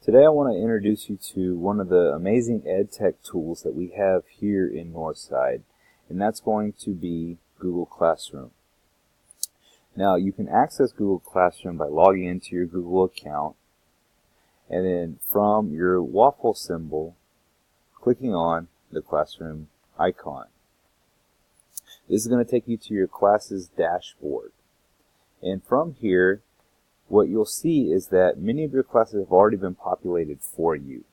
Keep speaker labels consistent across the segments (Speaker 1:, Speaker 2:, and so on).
Speaker 1: Today I want to introduce you to one of the amazing EdTech tools that we have here in Northside, and that's going to be Google Classroom. Now you can access Google Classroom by logging into your Google account, and then from your waffle symbol, clicking on the Classroom icon. This is going to take you to your class's dashboard, and from here what you'll see is that many of your classes have already been populated for you.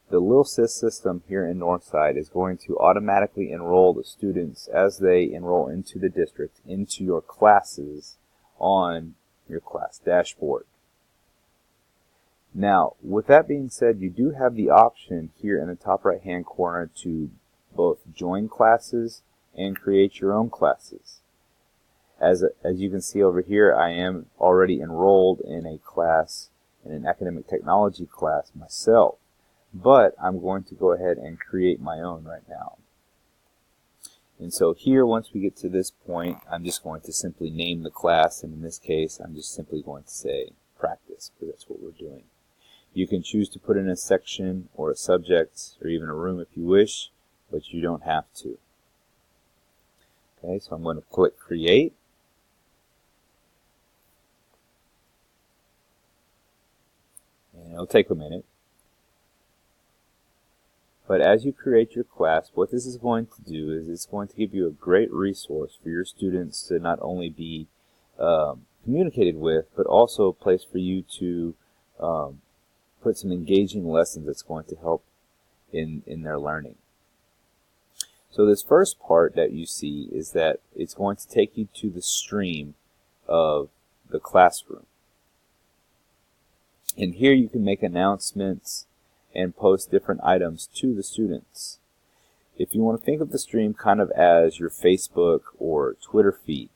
Speaker 1: The LilSys system here in Northside is going to automatically enroll the students as they enroll into the district into your classes on your class dashboard. Now, with that being said, you do have the option here in the top right hand corner to both join classes and create your own classes. As you can see over here, I am already enrolled in a class, in an academic technology class myself, but I'm going to go ahead and create my own right now. And so here, once we get to this point, I'm just going to simply name the class, and in this case, I'm just simply going to say practice, because that's what we're doing. You can choose to put in a section or a subject or even a room if you wish, but you don't have to. Okay, so I'm going to click create. And it'll take a minute. But as you create your class, what this is going to do is it's going to give you a great resource for your students to not only be communicated with, but also a place for you to put some engaging lessons that's going to help in their learning. So this first part that you see is that it's going to take you to the stream of the classroom. And here you can make announcements and post different items to the students. If you want to think of the stream kind of as your Facebook or Twitter feed,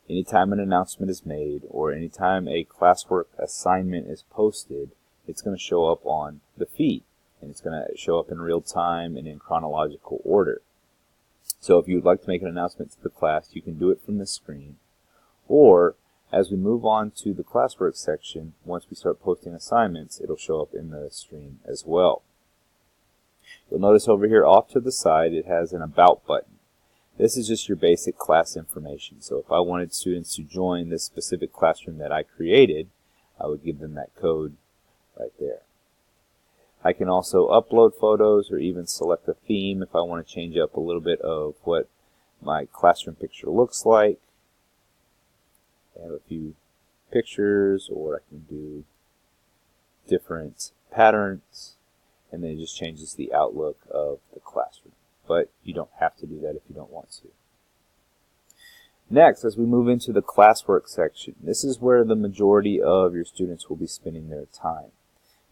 Speaker 1: anytime an announcement is made or anytime a classwork assignment is posted, it's going to show up on the feed, and it's going to show up in real time and in chronological order. So if you'd like to make an announcement to the class, you can do it from the screen, or as we move on to the classwork section, once we start posting assignments, it'll show up in the stream as well. You'll notice over here off to the side it has an About button. This is just your basic class information. So if I wanted students to join this specific classroom that I created, I would give them that code right there. I can also upload photos or even select a theme if I want to change up a little bit of what my classroom picture looks like. I have a few pictures, or I can do different patterns, and then it just changes the outlook of the classroom. But you don't have to do that if you don't want to. Next, as we move into the classwork section, this is where the majority of your students will be spending their time.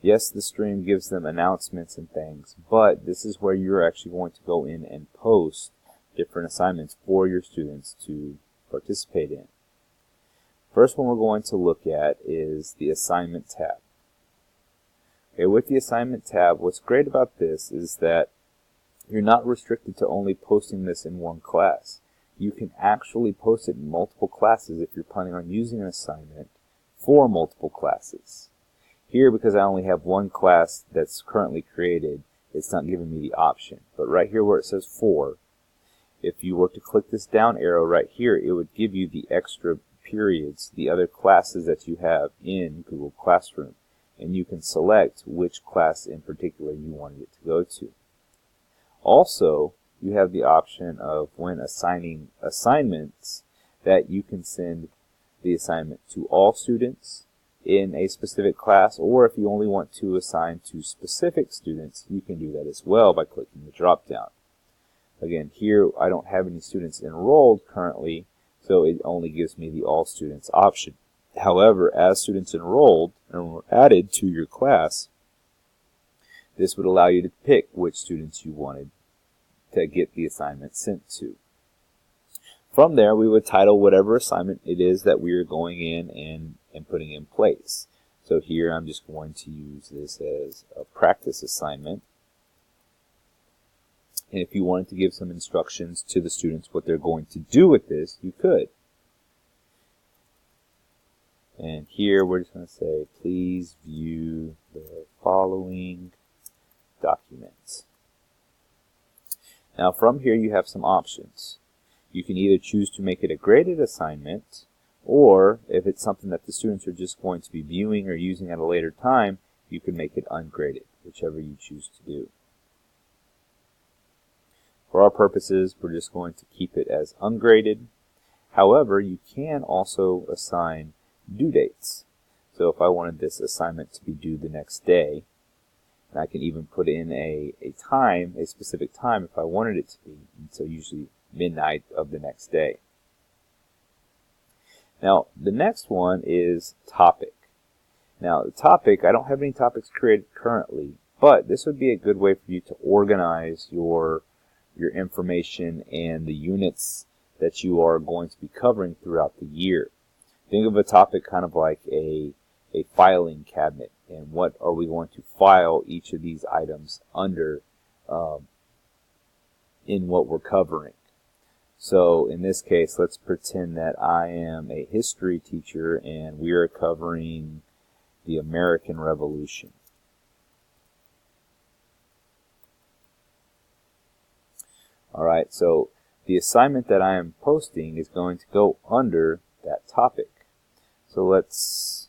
Speaker 1: Yes, the stream gives them announcements and things, but this is where you're actually going to go in and post different assignments for your students to participate in. First one we're going to look at is the Assignment tab. Okay, with the Assignment tab, what's great about this is that you're not restricted to only posting this in one class. You can actually post it in multiple classes if you're planning on using an assignment for multiple classes. Here, because I only have one class that's currently created, it's not giving me the option. But right here where it says for, if you were to click this down arrow right here, it would give you the extra periods, the other classes that you have in Google Classroom, and you can select which class in particular you wanted it to go to. Also, you have the option of when assigning assignments that you can send the assignment to all students in a specific class, or if you only want to assign to specific students, you can do that as well by clicking the drop down. Again, here I don't have any students enrolled currently, so it only gives me the all students option. However, as students enrolled and were added to your class, this would allow you to pick which students you wanted to get the assignment sent to. From there, we would title whatever assignment it is that we are going in and putting in place. So here I'm just going to use this as a practice assignment. And if you wanted to give some instructions to the students what they're going to do with this, you could. And here we're just going to say, please view the following. following documents. Now from here you have some options. You can either choose to make it a graded assignment, or if it's something that the students are just going to be viewing or using at a later time, you can make it ungraded, whichever you choose to do. For our purposes, we're just going to keep it as ungraded. However, you can also assign due dates. So if I wanted this assignment to be due the next day, and I can even put in a time, a specific time if I wanted it to be, until usually midnight of the next day. Now, the next one is topic. Now, the topic, I don't have any topics created currently, but this would be a good way for you to organize your information and the units that you are going to be covering throughout the year. Think of a topic kind of like a filing cabinet, and what are we going to file each of these items under in what we're covering. So in this case, let's pretend that I am a history teacher and we are covering the American Revolution. Alright, so the assignment that I am posting is going to go under that topic. So let's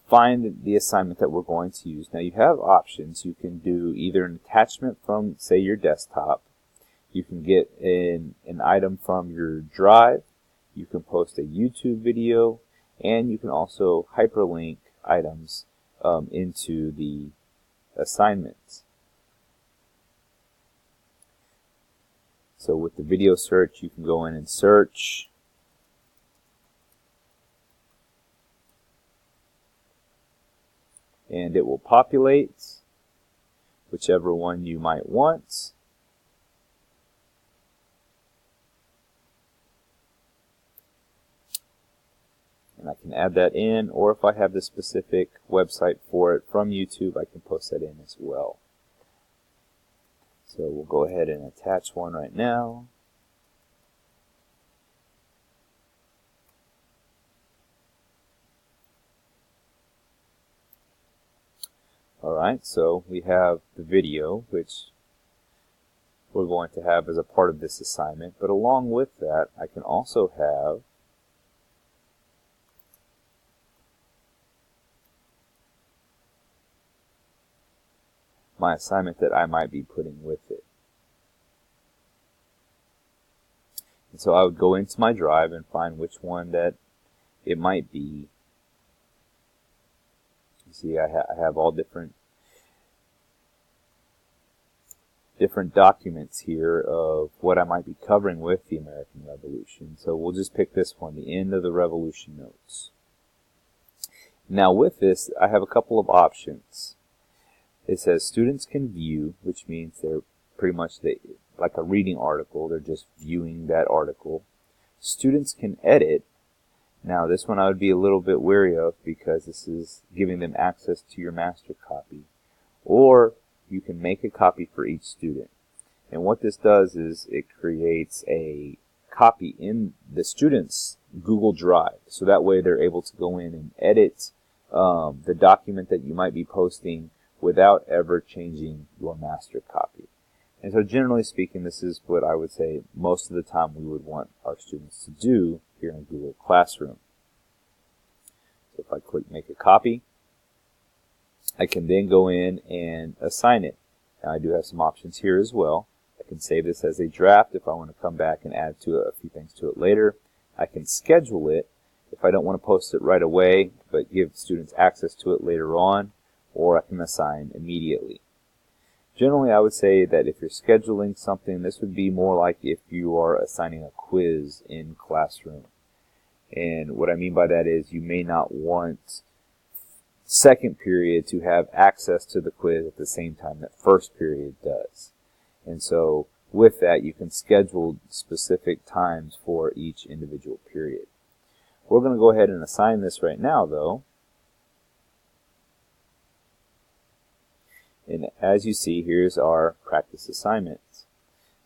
Speaker 1: find the assignment that we're going to use. Now you have options. You can do either an attachment from, say, your desktop. You can get an item from your drive. You can post a YouTube video, and you can also hyperlink items into the assignments. So with the video search, you can go in and search. And it will populate whichever one you might want. And I can add that in, or if I have the specific website for it from YouTube, I can post that in as well. So we'll go ahead and attach one right now. Alright, so we have the video, which we're going to have as a part of this assignment, but along with that, I can also have my assignment that I might be putting with it. And so I would go into my drive and find which one that it might be. You see, I have all different documents here of what I might be covering with the American Revolution. So we'll just pick this one, the end of the Revolution notes. Now with this, I have a couple of options. It says students can view, which means they're pretty much like a reading article. They're just viewing that article. Students can edit. Now this one I would be a little bit wary of because this is giving them access to your master copy. Or you can make a copy for each student. And what this does is it creates a copy in the student's Google Drive. So that way they're able to go in and edit the document that you might be posting without ever changing your master copy. And so generally speaking, this is what I would say most of the time we would want our students to do here in Google Classroom. So if I click Make a Copy, I can then go in and assign it. Now I do have some options here as well. I can save this as a draft if I want to come back and add to it a few things to it later. I can schedule it if I don't want to post it right away, but give students access to it later on, or I can assign immediately. Generally, I would say that if you're scheduling something, this would be more like if you are assigning a quiz in Classroom. And what I mean by that is you may not want second period to have access to the quiz at the same time that first period does. And so with that, you can schedule specific times for each individual period. We're going to go ahead and assign this right now, though. And as you see, here's our practice assignment.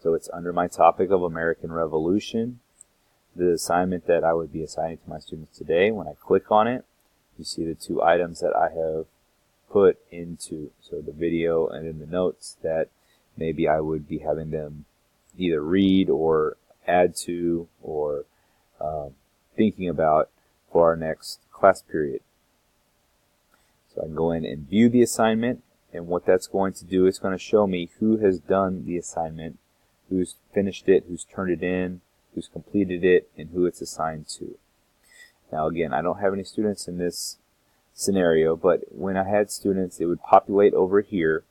Speaker 1: So it's under my topic of American Revolution. The assignment that I would be assigning to my students today, when I click on it, you see the two items that I have put into, so the video and then the notes that maybe I would be having them either read or add to or thinking about for our next class period. So I can go in and view the assignment, and what that's going to do, it's going to show me who has done the assignment, who's finished it, who's turned it in, who's completed it, and who it's assigned to. Now again, I don't have any students in this scenario, but when I had students, it would populate over here,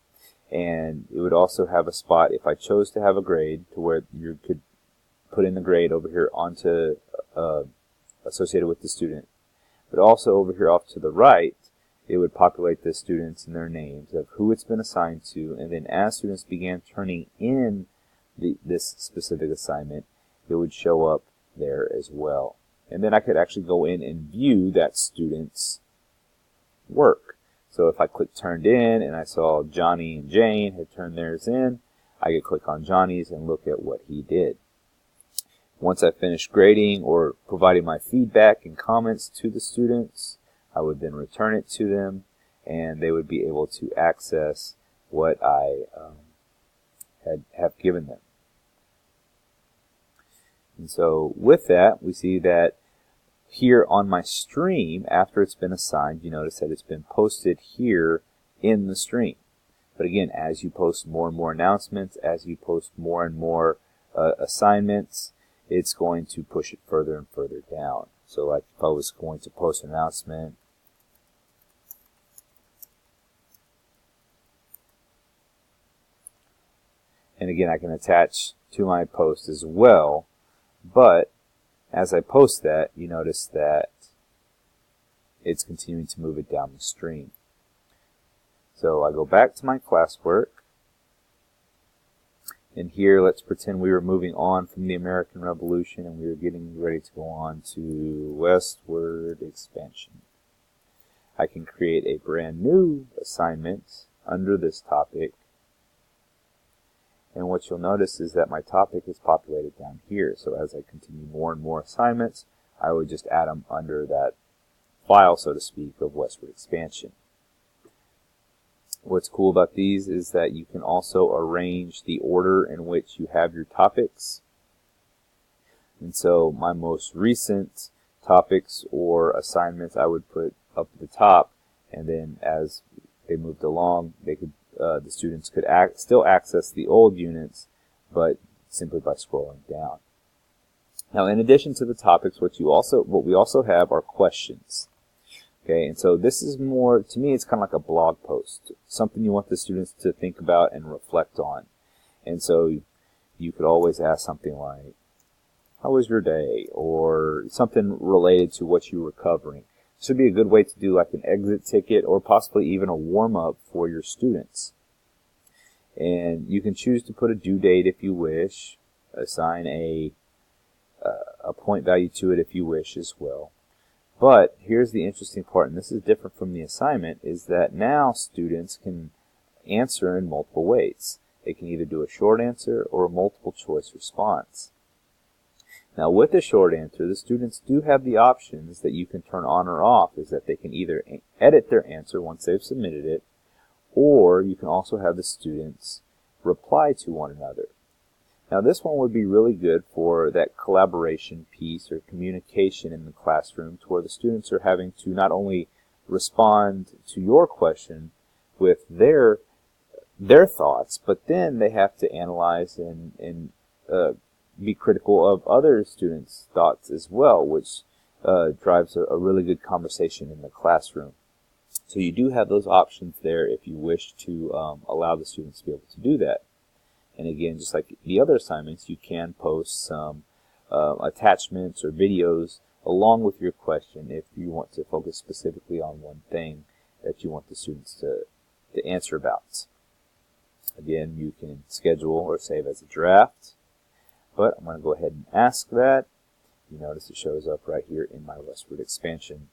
Speaker 1: and it would also have a spot if I chose to have a grade to where you could put in the grade over here onto associated with the student. But also over here off to the right, it would populate the students and their names of who it's been assigned to, and then as students began turning in this specific assignment, it would show up there as well. And then I could actually go in and view that student's work. So if I click turned in and I saw Johnny and Jane had turned theirs in, I could click on Johnny's and look at what he did. Once I finished grading or providing my feedback and comments to the students, I would then return it to them, and they would be able to access what I have given them. And so with that, we see that here on my stream, after it's been assigned, you notice that it's been posted here in the stream. But again, as you post more and more announcements, as you post more and more assignments, it's going to push it further and further down. So like if I was going to post an announcement, and again, I can attach to my post as well, but as I post that, you notice that it's continuing to move it down the stream. So I go back to my classwork, and here let's pretend we were moving on from the American Revolution and we were getting ready to go on to westward expansion. I can create a brand new assignment under this topic, and what you'll notice is that my topic is populated down here. So as I continue more and more assignments, I would just add them under that file, so to speak, of westward expansion. What's cool about these is that you can also arrange the order in which you have your topics. And so my most recent topics or assignments I would put up at the top, and then as they moved along, they could the students could still access the old units, but simply by scrolling down. Now, in addition to the topics, what we also have are questions. Okay, and so this is more, to me, it's kind of like a blog post, something you want the students to think about and reflect on. And so you could always ask something like, how was your day? Or something related to what you were covering. This would be a good way to do like an exit ticket or possibly even a warm-up for your students. And you can choose to put a due date if you wish, assign a point value to it if you wish as well. But here's the interesting part, and this is different from the assignment, is that now students can answer in multiple ways. They can either do a short answer or a multiple choice response. Now with a short answer, the students do have the options that you can turn on or off, is that they can either edit their answer once they've submitted it, or you can also have the students reply to one another. Now this one would be really good for that collaboration piece or communication in the classroom, to where the students are having to not only respond to your question with their thoughts, but then they have to analyze and be critical of other students' thoughts as well, which drives a really good conversation in the classroom. So you do have those options there if you wish to allow the students to be able to do that. And again, just like the other assignments, you can post some attachments or videos along with your question if you want to focus specifically on one thing that you want the students to answer about. Again, you can schedule or save as a draft, but I'm going to go ahead and ask that. You notice it shows up right here in my westward expansion